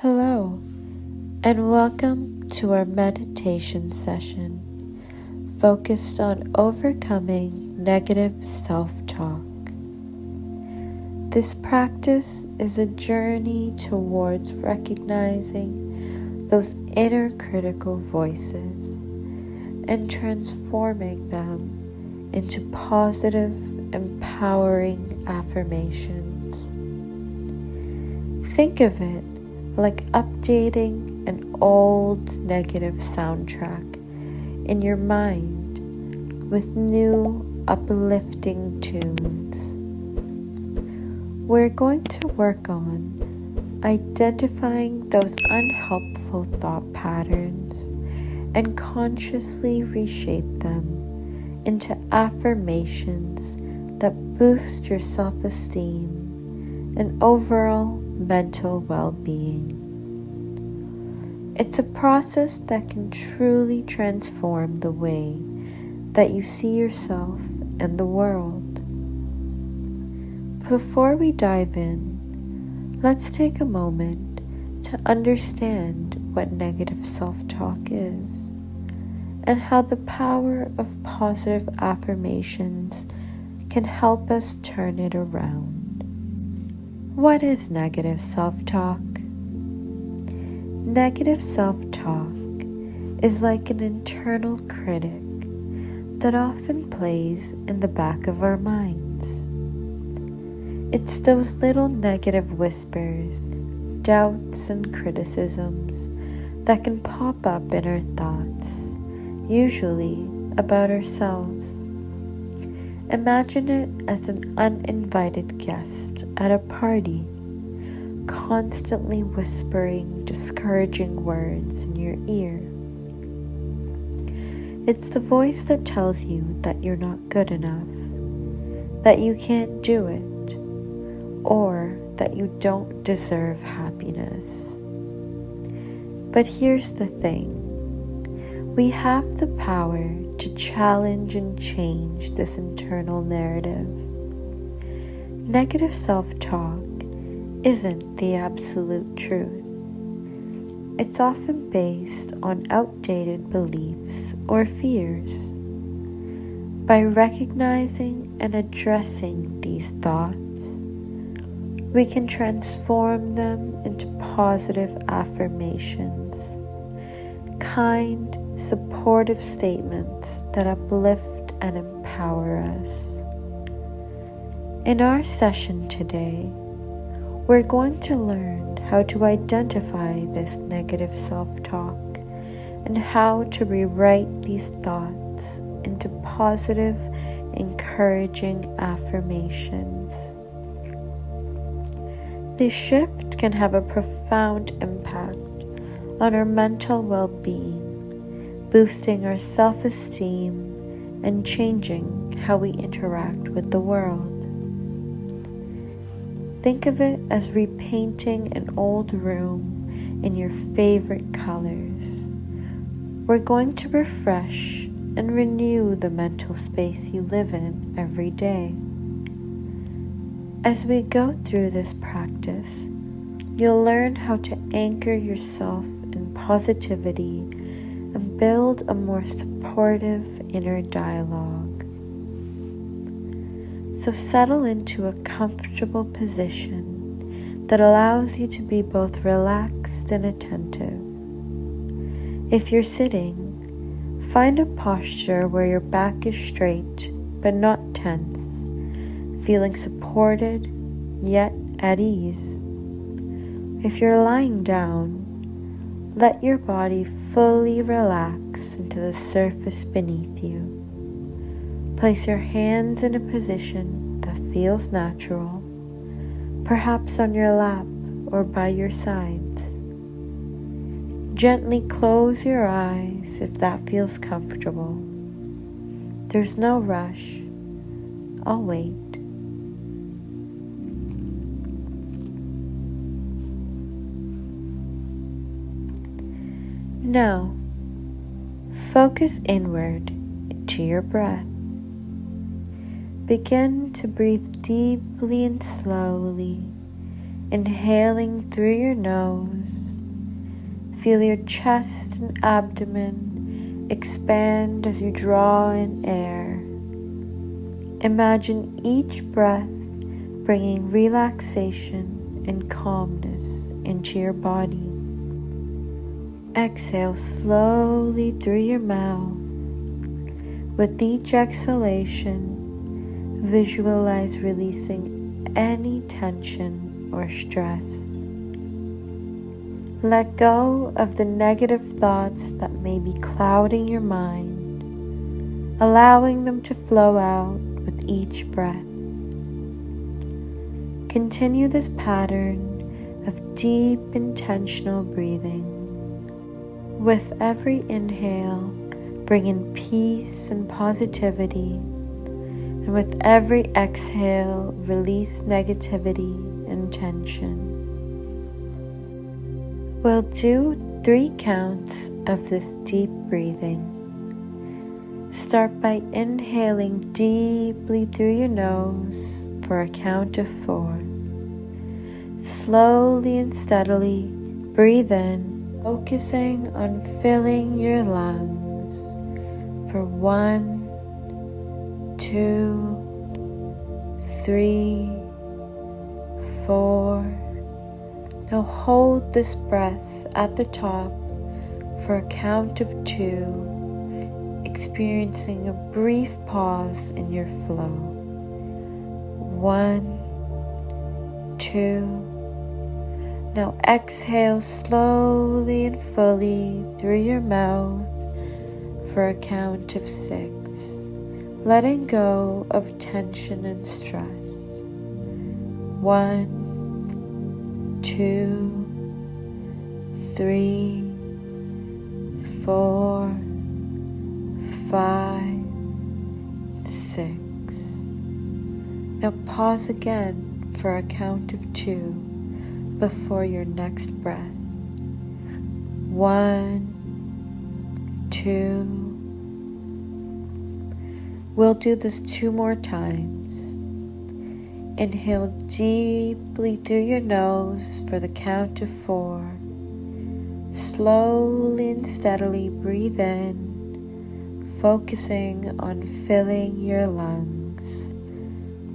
Hello, and welcome to our meditation session focused on overcoming negative self-talk. This practice is a journey towards recognizing those inner critical voices and transforming them into positive, empowering affirmations. Think of it like updating an old negative soundtrack in your mind with new uplifting tunes. We're going to work on identifying those unhelpful thought patterns and consciously reshape them into affirmations that boost your self-esteem and overall mental well-being. It's a process that can truly transform the way that you see yourself and the world. Before we dive in, let's take a moment to understand what negative self-talk is and how the power of positive affirmations can help us turn it around. What is negative self-talk? Negative self-talk is like an internal critic that often plays in the back of our minds. It's those little negative whispers, doubts, and criticisms that can pop up in our thoughts, usually about ourselves. Imagine it as an uninvited guest at a party, constantly whispering discouraging words in your ear. It's the voice that tells you that you're not good enough, that you can't do it, or that you don't deserve happiness. But here's the thing. We have the power to challenge and change this internal narrative. Negative self-talk isn't the absolute truth. It's often based on outdated beliefs or fears. By recognizing and addressing these thoughts, we can transform them into positive affirmations, kind, supportive statements that uplift and empower us. In our session today, we're going to learn how to identify this negative self-talk and how to rewrite these thoughts into positive, encouraging affirmations. This shift can have a profound impact on our mental well-being, boosting our self-esteem and changing how we interact with the world. Think of it as repainting an old room in your favorite colors. We're going to refresh and renew the mental space you live in every day. As we go through this practice, you'll learn how to anchor yourself in positivity and build a more supportive inner dialogue. So settle into a comfortable position that allows you to be both relaxed and attentive. If you're sitting, find a posture where your back is straight but not tense, feeling supported yet at ease. If you're lying down, let your body fully relax into the surface beneath you. Place your hands in a position that feels natural, perhaps on your lap or by your sides. Gently close your eyes if that feels comfortable. There's no rush. I'll wait. Now, focus inward to your breath. Begin to breathe deeply and slowly, inhaling through your nose Feel your chest and abdomen expand as you draw in air. Imagine each breath bringing relaxation and calmness into your body. Exhale slowly through your mouth. With each exhalation, visualize releasing any tension or stress. Let go of the negative thoughts that may be clouding your mind, allowing them to flow out with each breath. Continue this pattern of deep, intentional breathing. With every inhale, bring in peace and positivity, and with every exhale, release negativity and tension. We'll do 3 counts of this deep breathing. Start by inhaling deeply through your nose for a count of 4. Slowly and steadily breathe in, focusing on filling your lungs for 1, 2, 3, 4. Now hold this breath at the top for a count of 2, experiencing a brief pause in your flow. 1, 2. Now exhale slowly and fully through your mouth for a count of 6, letting go of tension and stress. 1, 2, 3, 4, 5, 6. Now pause again for a count of 2 before your next breath. 1, 2. We'll do this 2 more times. Inhale deeply through your nose for the count of 4. Slowly and steadily breathe in, focusing on filling your lungs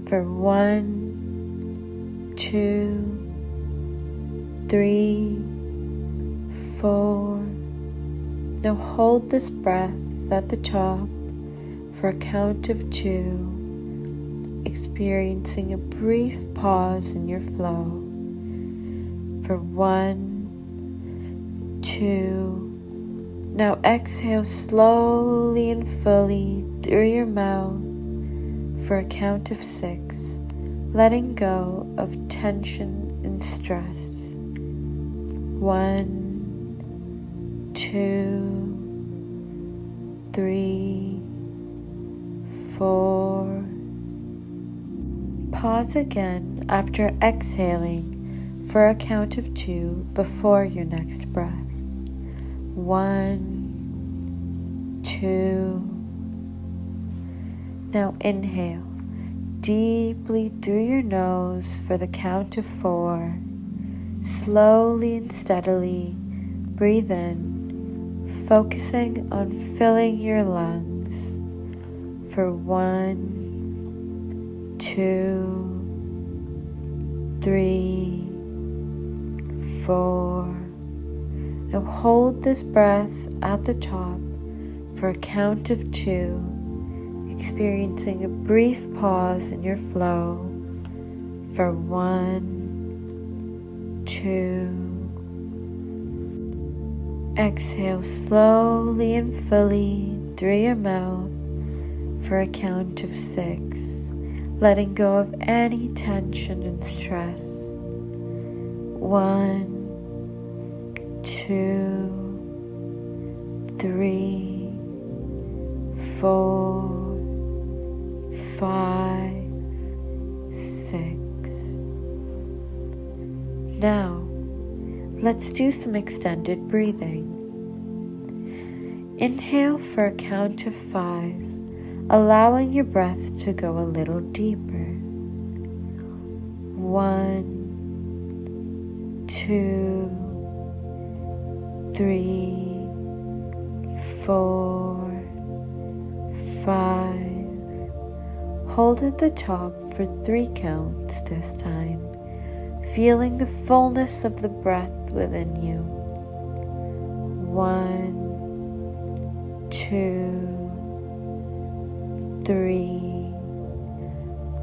for 1, 2, 3, 4. Now hold this breath at the top for a count of 2, experiencing a brief pause in your flow for 1, 2. Now exhale slowly and fully through your mouth for a count of 6, letting go of tension and stress. 1, 2, 3, 4. Pause again after exhaling for a count of 2 before your next breath. 1, 2. Now inhale deeply through your nose for the count of 4. Slowly and steadily breathe in, focusing on filling your lungs for 1, 2, 3, 4. Now hold this breath at the top for a count of 2, experiencing a brief pause in your flow for 1, 2. Exhale slowly and fully through your mouth for a count of 6, letting go of any tension and stress. 1, 2, 3, 4, 5, 6. Now, let's do some extended breathing. Inhale for a count of 5, allowing your breath to go a little deeper. 1, 2, 3, 4, 5. Hold at the top for 3 counts this time, feeling the fullness of the breath within you. 1, 2, 3.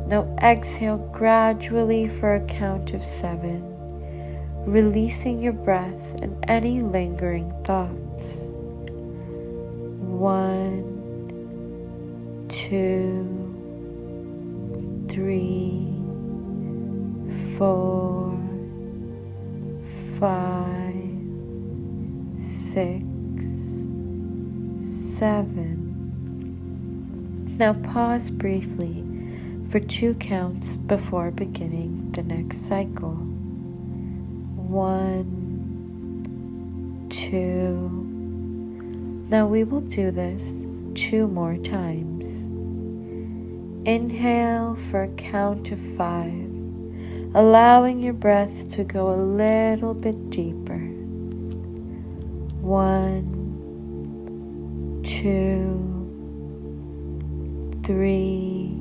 Now exhale gradually for a count of 7, releasing your breath and any lingering thoughts. 1, 2, 3, 4, 5, 6, 7. Now pause briefly for 2 counts before beginning the next cycle. 1, 2. Now we will do this 2 more times. Inhale for a count of 5, allowing your breath to go a little bit deeper. 1, 2, 3,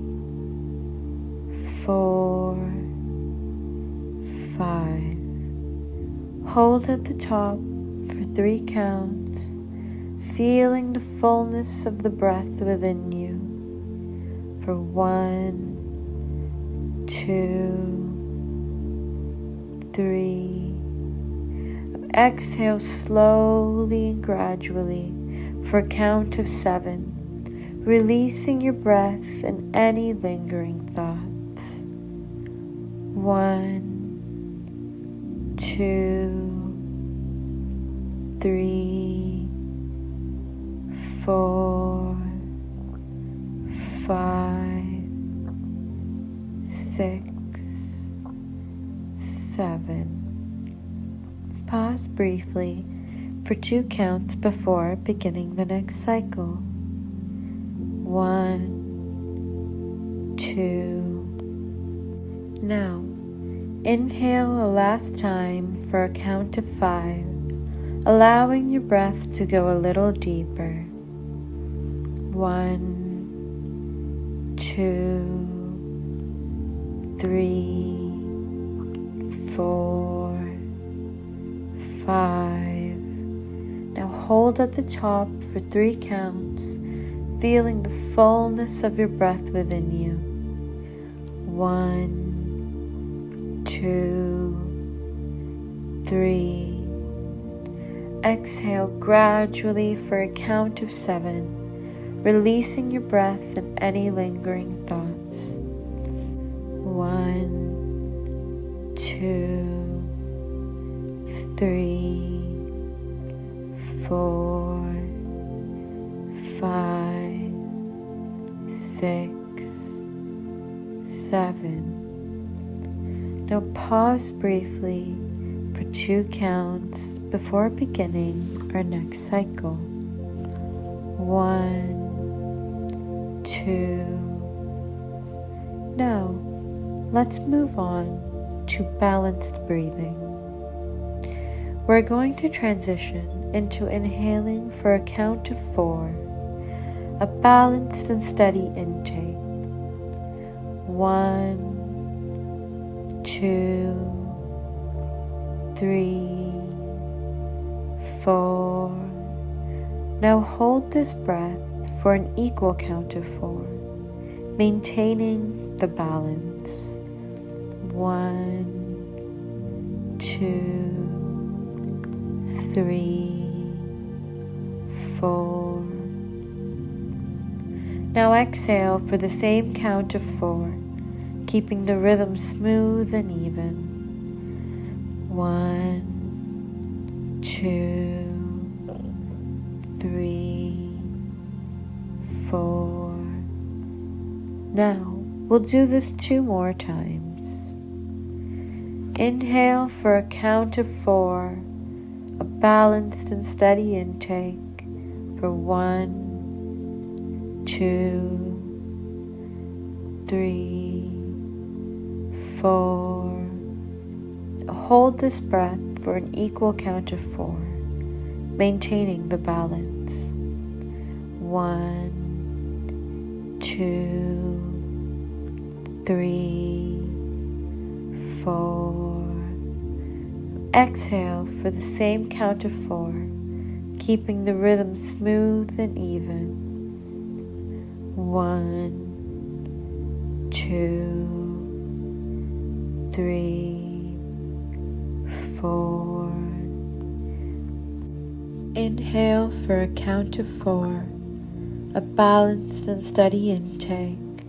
4, 5. Hold at the top for 3 counts, feeling the fullness of the breath within you. For 1, 2, 3. Exhale slowly and gradually for a count of 7, releasing your breath and any lingering thoughts. 1, 2, 3, 4, 5, 6, 7. Pause briefly for 2 counts before beginning the next cycle. 1, 2. Now, inhale a last time for a count of 5, allowing your breath to go a little deeper. 1, 2, 3, 4, 5. Now hold at the top for 3 counts, feeling the fullness of your breath within you. 1, 2, 3. Exhale gradually for a count of 7, releasing your breath and any lingering thoughts. 1, 2, 3, 4, 5, 6, 7. Now pause briefly for 2 counts before beginning our next cycle. 1, 2. Now, let's move on to balanced breathing. We're going to transition into inhaling for a count of 4, a balanced and steady intake. 1, 2, 3, 4. Now hold this breath for an equal count of 4, maintaining the balance. 1, 2, 3, 4. Now exhale for the same count of 4, keeping the rhythm smooth and even. 1, 2, 3, 4. Now we'll do this 2 more times. Inhale for a count of 4, a balanced and steady intake for 1, 2, 3, 4. Hold this breath for an equal count of 4, maintaining the balance. 1, 2, 3, 4. Exhale for the same count of 4, keeping the rhythm smooth and even. 1, 2, 3, 4. Inhale for a count of 4, a balanced and steady intake.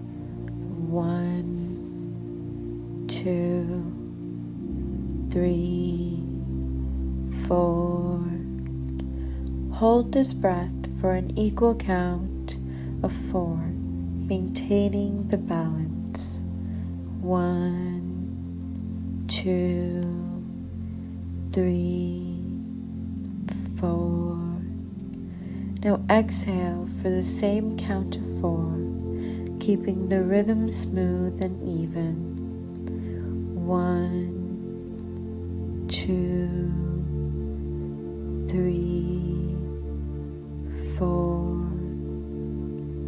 1, 2, 3, 4. Hold this breath for an equal count of 4, maintaining the balance. 1, 2, 3, 4. Now exhale for the same count of 4, keeping the rhythm smooth and even. 1, 2, 3, 4.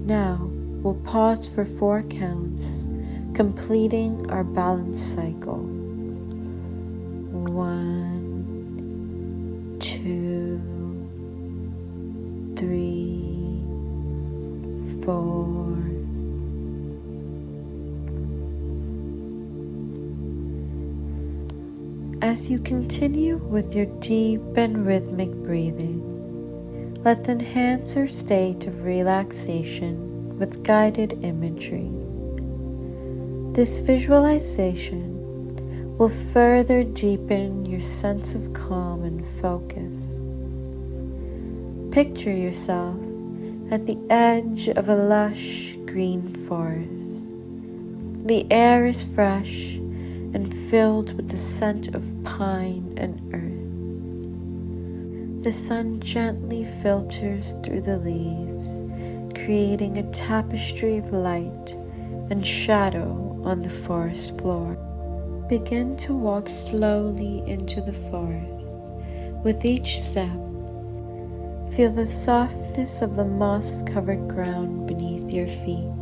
Now we'll pause for 4 counts, completing our balance cycle. 1, 2, 3, 4. As you continue with your deep and rhythmic breathing, let's enhance our state of relaxation with guided imagery. This visualization will further deepen your sense of calm and focus. Picture yourself at the edge of a lush green forest. The air is fresh and filled with the scent of pine and earth. The sun gently filters through the leaves, creating a tapestry of light and shadow on the forest floor. Begin to walk slowly into the forest. With each step, feel the softness of the moss-covered ground beneath your feet.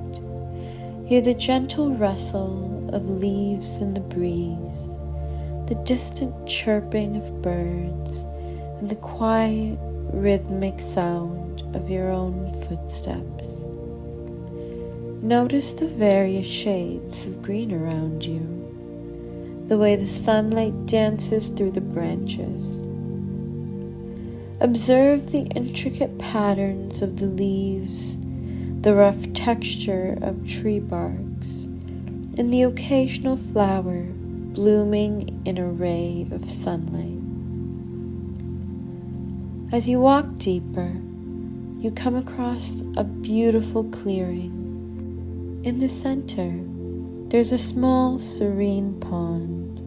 Hear the gentle rustle of leaves in the breeze, the distant chirping of birds, and the quiet, rhythmic sound of your own footsteps. Notice the various shades of green around you, the way the sunlight dances through the branches. Observe the intricate patterns of the leaves, the rough texture of tree barks, and the occasional flower blooming in a ray of sunlight. As you walk deeper, you come across a beautiful clearing. In the center, there's a small, serene pond,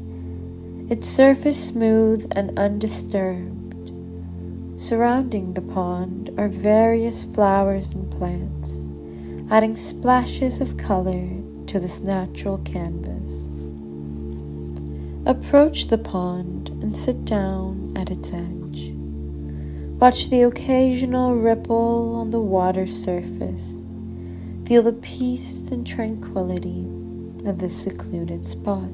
its surface smooth and undisturbed. Surrounding the pond are various flowers and plants, adding splashes of color to this natural canvas. Approach the pond and sit down at its edge. Watch the occasional ripple on the water surface. Feel the peace and tranquility of this secluded spot.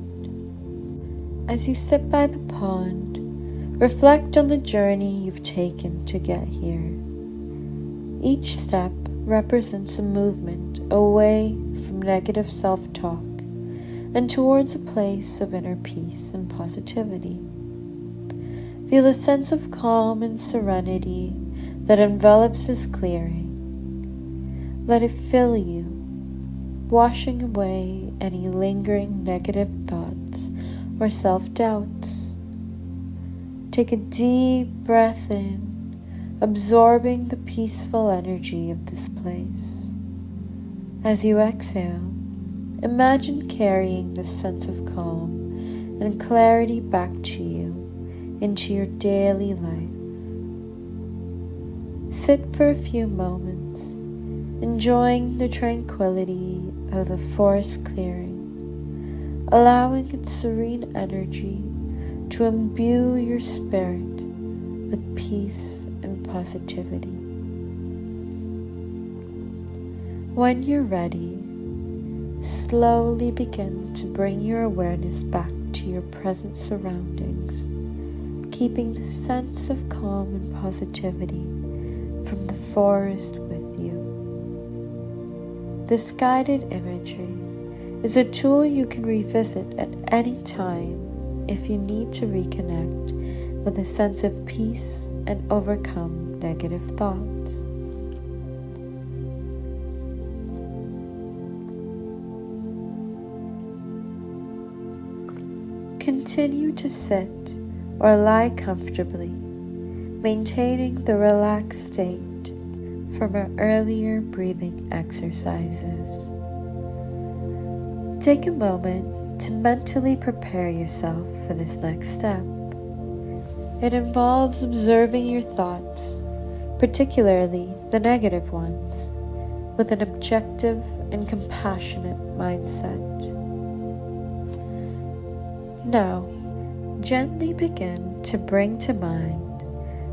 As you sit by the pond, reflect on the journey you've taken to get here. Each step represents a movement away from negative self-talk and towards a place of inner peace and positivity. Feel a sense of calm and serenity that envelops this clearing. Let it fill you, washing away any lingering negative thoughts or self-doubts. Take a deep breath in, absorbing the peaceful energy of this place. As you exhale, imagine carrying this sense of calm and clarity back to you into your daily life. Sit for a few moments, enjoying the tranquility of the forest clearing, allowing its serene energy to imbue your spirit with peace and positivity. When you're ready, slowly begin to bring your awareness back to your present surroundings, keeping the sense of calm and positivity from the forest with you. This guided imagery is a tool you can revisit at any time if you need to reconnect with a sense of peace and overcome negative thoughts. Continue to sit or lie comfortably, maintaining the relaxed state from our earlier breathing exercises. Take a moment to mentally prepare yourself for this next step. It involves observing your thoughts, particularly the negative ones, with an objective and compassionate mindset. Now, gently begin to bring to mind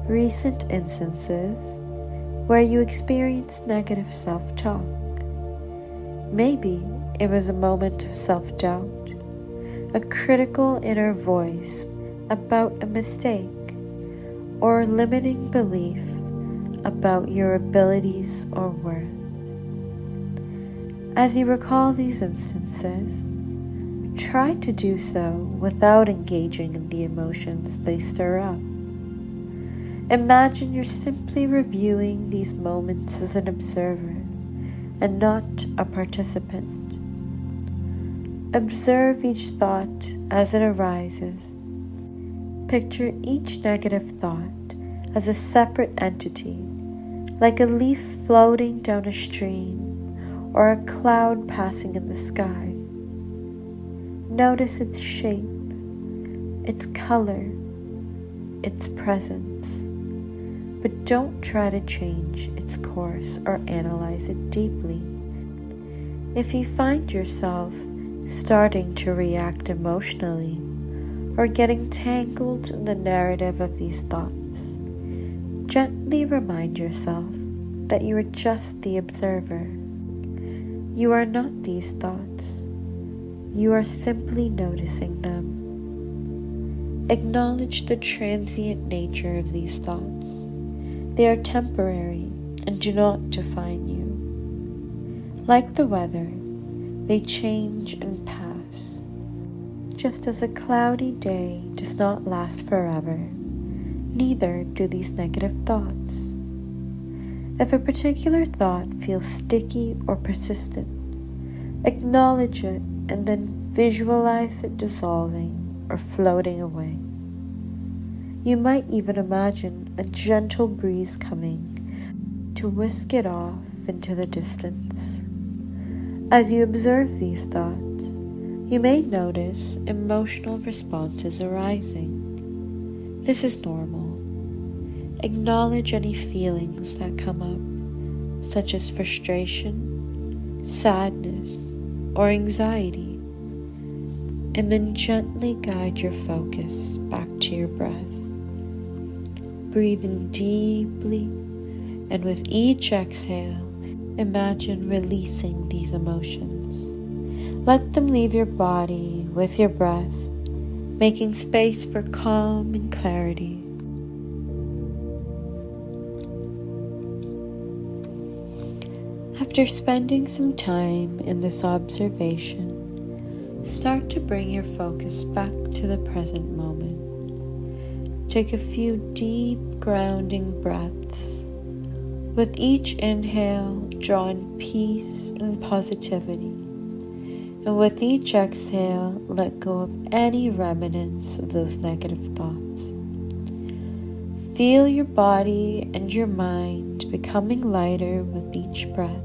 recent instances where you experienced negative self-talk. Maybe it was a moment of self-doubt, a critical inner voice about a mistake, or a limiting belief about your abilities or worth. As you recall these instances, try to do so without engaging in the emotions they stir up. Imagine you're simply reviewing these moments as an observer and not a participant. Observe each thought as it arises. Picture each negative thought as a separate entity, like a leaf floating down a stream or a cloud passing in the sky. Notice its shape, its color, its presence, but don't try to change its course or analyze it deeply. If you find yourself starting to react emotionally or getting tangled in the narrative of these thoughts, gently remind yourself that you are just the observer. You are not these thoughts. You are simply noticing them. Acknowledge the transient nature of these thoughts. They are temporary and do not define you. Like the weather, they change and pass. Just as a cloudy day does not last forever, neither do these negative thoughts. If a particular thought feels sticky or persistent, acknowledge it and then visualize it dissolving or floating away. You might even imagine a gentle breeze coming to whisk it off into the distance. As you observe these thoughts, you may notice emotional responses arising. This is normal. Acknowledge any feelings that come up, such as frustration, sadness, or anxiety, and then gently guide your focus back to your breath. Breathing deeply, and with each exhale, imagine releasing these emotions. Let them leave your body with your breath, making space for calm and clarity. After spending some time in this observation, start to bring your focus back to the present moment. Take a few deep, grounding breaths. With each inhale, draw in peace and positivity. And with each exhale, let go of any remnants of those negative thoughts. Feel your body and your mind becoming lighter with each breath,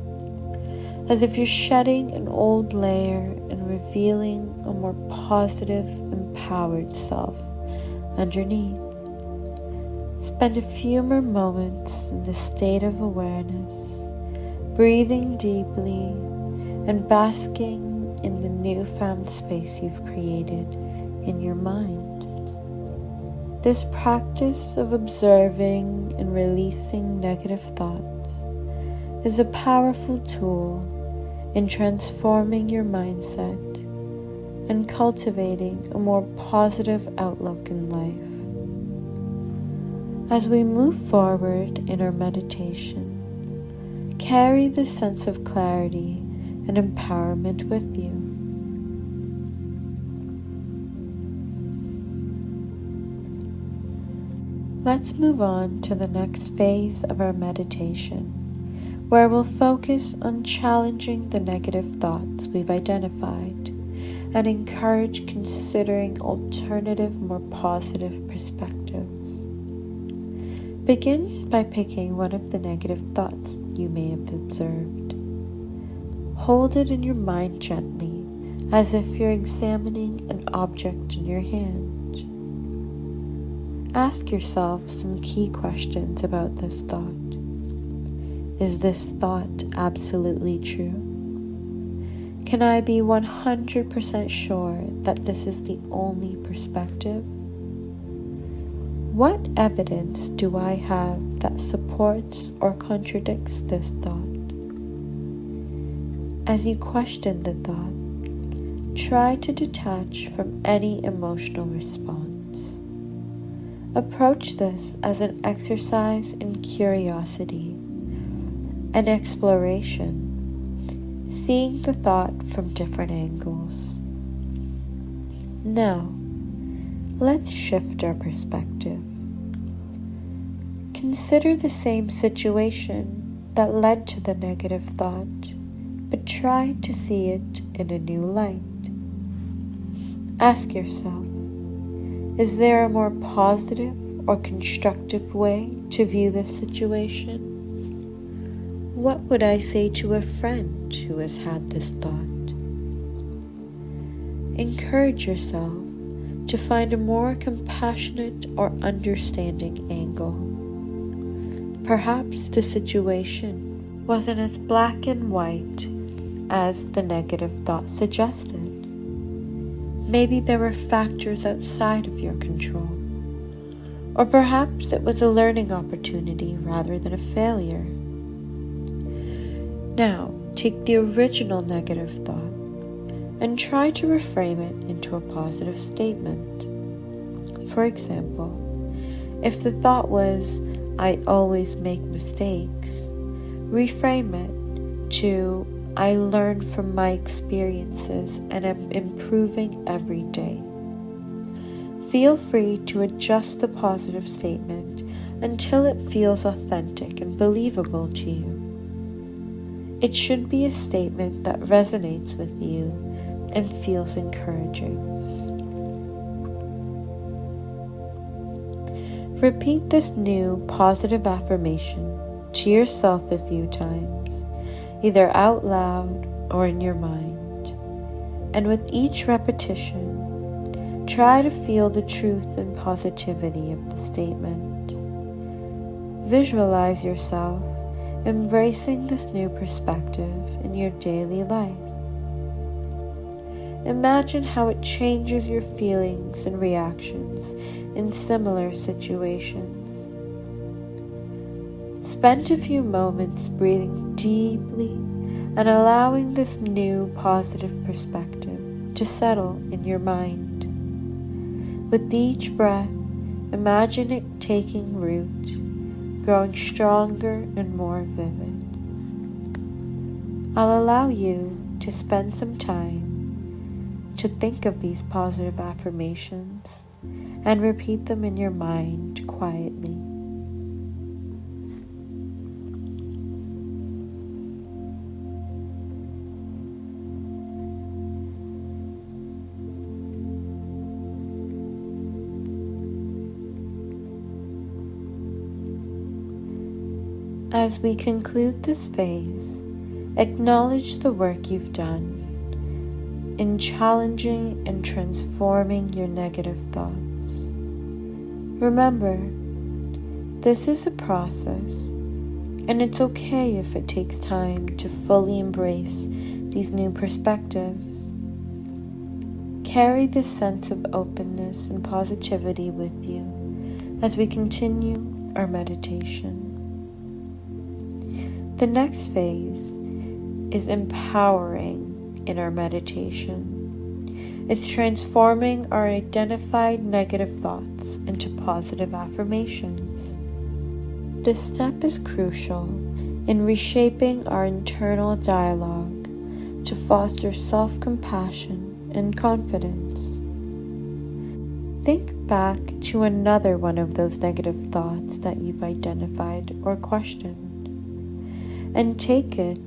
as if you're shedding an old layer and revealing a more positive, empowered self underneath. Spend a few more moments in this state of awareness, breathing deeply and basking in the newfound space you've created in your mind. This practice of observing and releasing negative thoughts is a powerful tool in transforming your mindset and cultivating a more positive outlook in life. As we move forward in our meditation, carry this sense of clarity and empowerment with you. Let's move on to the next phase of our meditation, where we'll focus on challenging the negative thoughts we've identified and encourage considering alternative, more positive perspectives. Begin by picking one of the negative thoughts you may have observed. Hold it in your mind gently, as if you're examining an object in your hand. Ask yourself some key questions about this thought. Is this thought absolutely true? Can I be 100% sure that this is the only perspective? What evidence do I have that supports or contradicts this thought? As you question the thought, try to detach from any emotional response. Approach this as an exercise in curiosity and exploration, seeing the thought from different angles. Now, let's shift our perspective. Consider the same situation that led to the negative thought, but try to see it in a new light. Ask yourself, is there a more positive or constructive way to view this situation? What would I say to a friend who has had this thought? Encourage yourself to find a more compassionate or understanding angle. Perhaps the situation wasn't as black and white as the negative thought suggested. Maybe there were factors outside of your control. Or perhaps it was a learning opportunity rather than a failure. Now, take the original negative thought and try to reframe it into a positive statement. For example, if the thought was, I always make mistakes, reframe it to, I learn from my experiences and am improving every day. Feel free to adjust the positive statement until it feels authentic and believable to you. It should be a statement that resonates with you and feels encouraging. Repeat this new positive affirmation to yourself a few times, either out loud or in your mind. And with each repetition, try to feel the truth and positivity of the statement. Visualize yourself embracing this new perspective in your daily life. Imagine how it changes your feelings and reactions in similar situations. Spend a few moments breathing deeply and allowing this new positive perspective to settle in your mind. With each breath, imagine it taking root, growing stronger and more vivid. I'll allow you to spend some time to think of these positive affirmations and repeat them in your mind quietly. As we conclude this phase, acknowledge the work you've done in challenging and transforming your negative thoughts. Remember, this is a process, and it's okay if it takes time to fully embrace these new perspectives. Carry this sense of openness and positivity with you as we continue our meditation. The next phase is empowering in our meditation. It's transforming our identified negative thoughts into positive affirmations. This step is crucial in reshaping our internal dialogue to foster self-compassion and confidence. Think back to another one of those negative thoughts that you've identified or questioned, and take it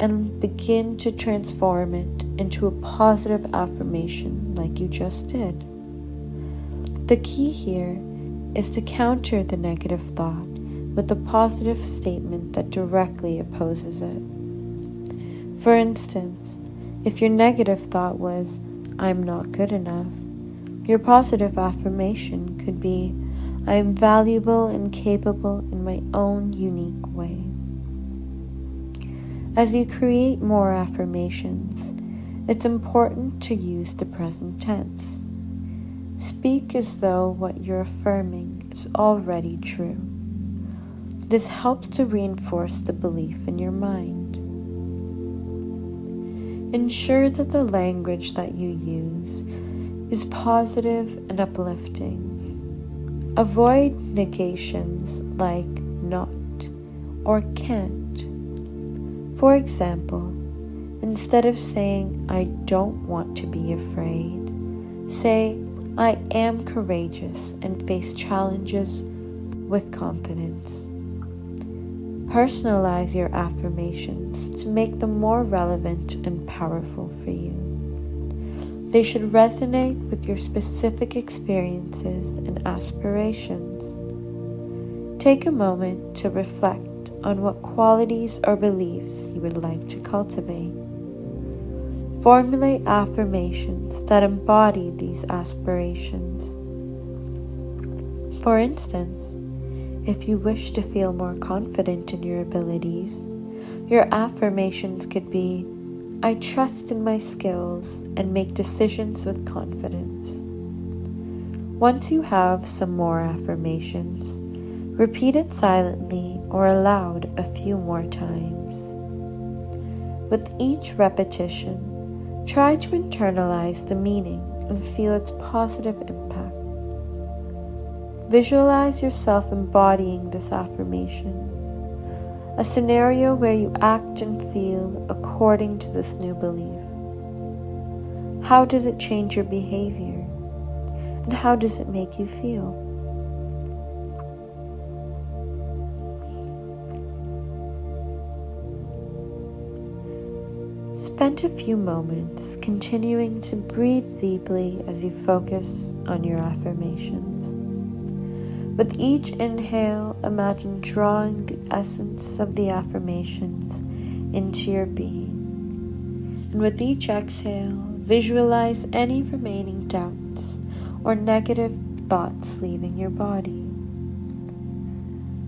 and begin to transform it into a positive affirmation like you just did. The key here is to counter the negative thought with a positive statement that directly opposes it. For instance, if your negative thought was, "I'm not good enough," your positive affirmation could be, "I am valuable and capable in my own unique way." As you create more affirmations, it's important to use the present tense. Speak as though what you're affirming is already true. This helps to reinforce the belief in your mind. Ensure that the language that you use is positive and uplifting. Avoid negations like not or can't. For example, instead of saying, "I don't want to be afraid," say, "I am courageous and face challenges with confidence." Personalize your affirmations to make them more relevant and powerful for you. They should resonate with your specific experiences and aspirations. Take a moment to reflect on what qualities or beliefs you would like to cultivate. Formulate affirmations that embody these aspirations. For instance, if you wish to feel more confident in your abilities, your affirmations could be, "I trust in my skills and make decisions with confidence." Once you have some more affirmations, repeat it silently or aloud a few more times. With each repetition, try to internalize the meaning and feel its positive impact. Visualize yourself embodying this affirmation, a scenario where you act and feel according to this new belief. How does it change your behavior? And how does it make you feel? Spend a few moments continuing to breathe deeply as you focus on your affirmations. With each inhale, imagine drawing the essence of the affirmations into your being. And with each exhale, visualize any remaining doubts or negative thoughts leaving your body.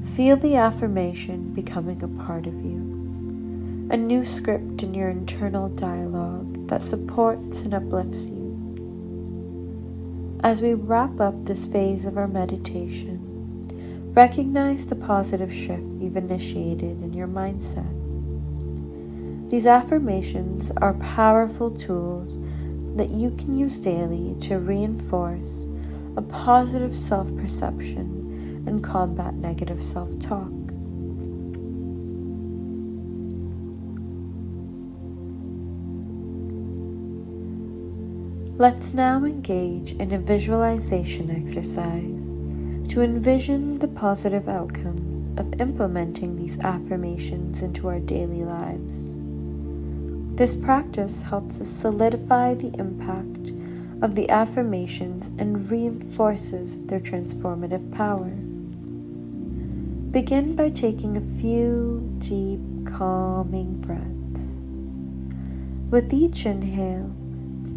Feel the affirmation becoming a part of you, a new script in your internal dialogue that supports and uplifts you. As we wrap up this phase of our meditation, recognize the positive shift you've initiated in your mindset. These affirmations are powerful tools that you can use daily to reinforce a positive self-perception and combat negative self-talk. Let's now engage in a visualization exercise to envision the positive outcomes of implementing these affirmations into our daily lives. This practice helps us solidify the impact of the affirmations and reinforces their transformative power. Begin by taking a few deep, calming breaths. With each inhale,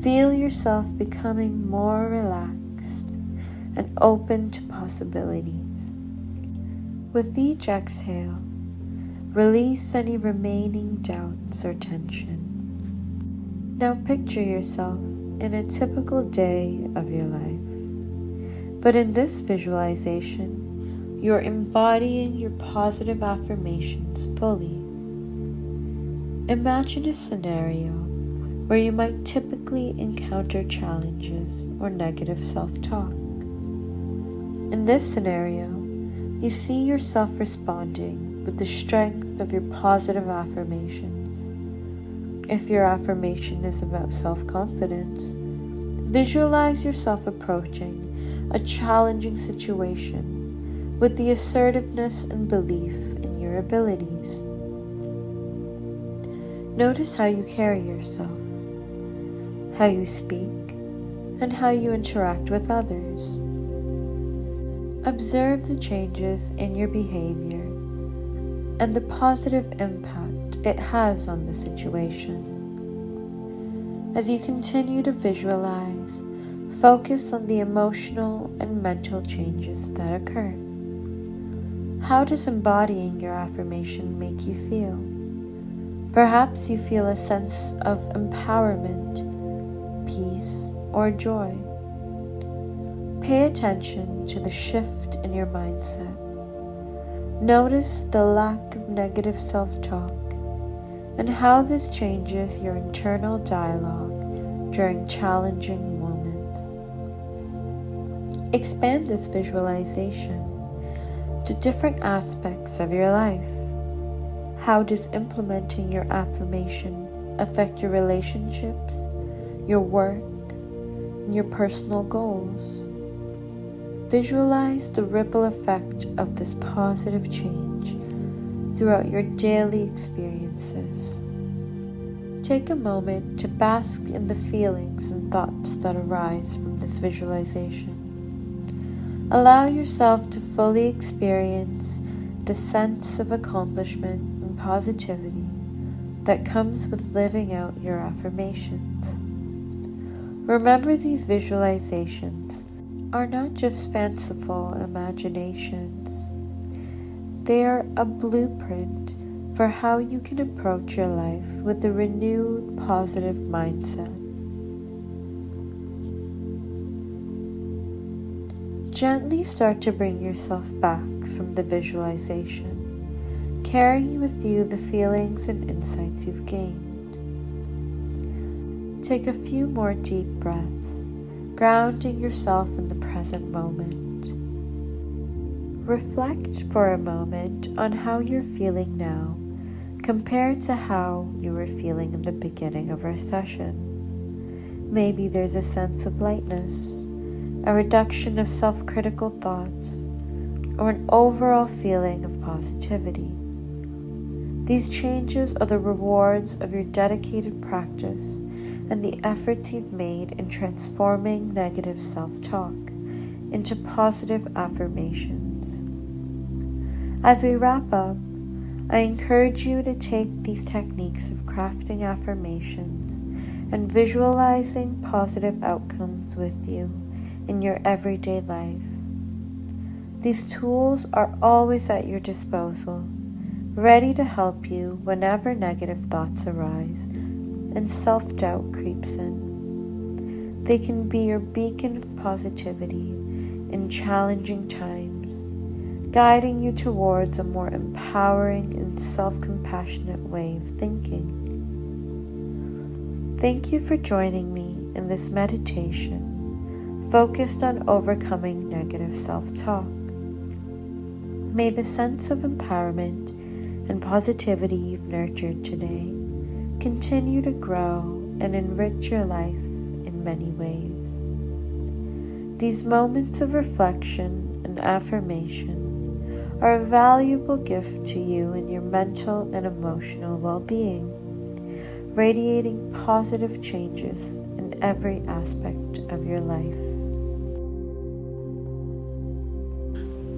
feel yourself becoming more relaxed and open to possibilities. With each exhale, release any remaining doubts or tension. Now picture yourself in a typical day of your life. But in this visualization, you're embodying your positive affirmations fully. Imagine a scenario where you might typically encounter challenges or negative self-talk. In this scenario, you see yourself responding with the strength of your positive affirmations. If your affirmation is about self-confidence, visualize yourself approaching a challenging situation with the assertiveness and belief in your abilities. Notice how you carry yourself, how you speak, and how you interact with others. Observe the changes in your behavior and the positive impact it has on the situation. As you continue to visualize, focus on the emotional and mental changes that occur. How does embodying your affirmation make you feel? Perhaps you feel a sense of empowerment, peace, or joy. Pay attention to the shift in your mindset. Notice the lack of negative self-talk and how this changes your internal dialogue during challenging moments. Expand this visualization to different aspects of your life. How does implementing your affirmation affect your relationships, your work, and your personal goals? Visualize the ripple effect of this positive change throughout your daily experiences. Take a moment to bask in the feelings and thoughts that arise from this visualization. Allow yourself to fully experience the sense of accomplishment and positivity that comes with living out your affirmations. Remember, these visualizations are not just fanciful imaginations. They are a blueprint for how you can approach your life with a renewed positive mindset. Gently start to bring yourself back from the visualization, carrying with you the feelings and insights you've gained. Take a few more deep breaths, grounding yourself in the present moment. Reflect for a moment on how you're feeling now compared to how you were feeling in the beginning of our session. Maybe there's a sense of lightness, a reduction of self-critical thoughts, or an overall feeling of positivity. These changes are the rewards of your dedicated practice and the efforts you've made in transforming negative self-talk into positive affirmations. As we wrap up, I encourage you to take these techniques of crafting affirmations and visualizing positive outcomes with you in your everyday life. These tools are always at your disposal, ready to help you whenever negative thoughts arise and self-doubt creeps in. They can be your beacon of positivity in challenging times, guiding you towards a more empowering and self-compassionate way of thinking. Thank you for joining me in this meditation focused on overcoming negative self-talk. May the sense of empowerment and positivity you've nurtured today continue to grow and enrich your life in many ways. These moments of reflection and affirmation are a valuable gift to you in your mental and emotional well-being, radiating positive changes in every aspect of your life.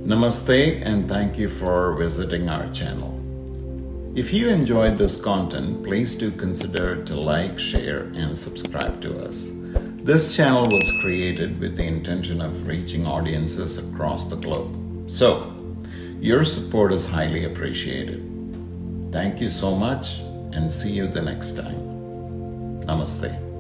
Namaste, and thank you for visiting our channel. If you enjoyed this content, please do consider to like, share, and subscribe to us. This channel was created with the intention of reaching audiences across the globe. So, your support is highly appreciated. Thank you so much, and see you the next time. Namaste.